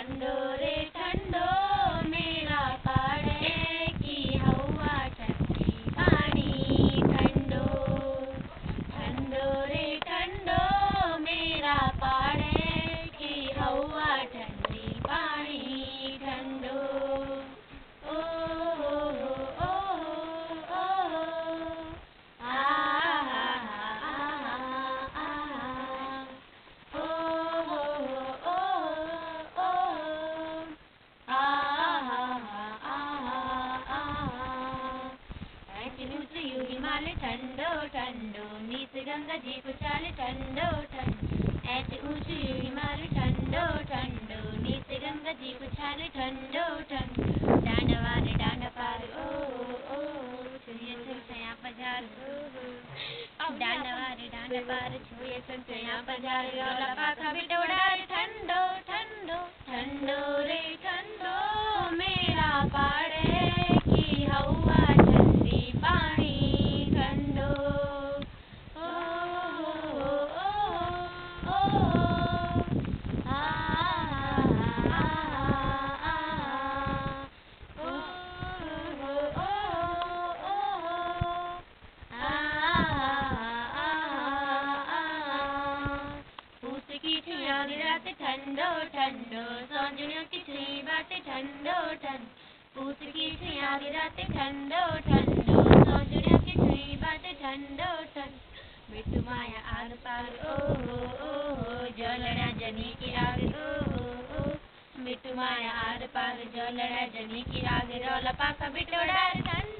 ठंडो रे ठंडो मेरा पाड़े की हवा ठंडी पानी ठंडो। ठंडो रे ठंडो मेरा पाड़े की हवा ठंडी पानी ठंडो। ओ ओ ओ आ हिमालय ठंडो ठंडो नीत गंगा जी को चाले ठंडो ठंडो। ऐसे ऊंचे हिमालय ठंडो ठंडो नीत गंगा जी को चाले ठंडो ठंडो। डांड वाले डांड पार ओ छुए चलते यहाँ बाजार डांड वाले डांड पार छुए चलते यहाँ बाजार रोला पाका बिटोड़ा ठंडो ठंडो। ठंडो रे ठंडो मेरा पाड़े की हवा ठंडी पानी ठंडो। ओ ठंडो ठंडो सौंजनियों की छुई बातें ठंडो ठंडो। पूछ की छुइयां गिराते ठंडो ठंडो सौंजनियों की छुई बातें ठंडो ठंडो। मिट्टू माया आर पार ओ जलड़ा जनी की आग ओ मिट्टू माया आर पार जलड़ा जनी की आग रोला पाका बिटोड़ा ठंडो।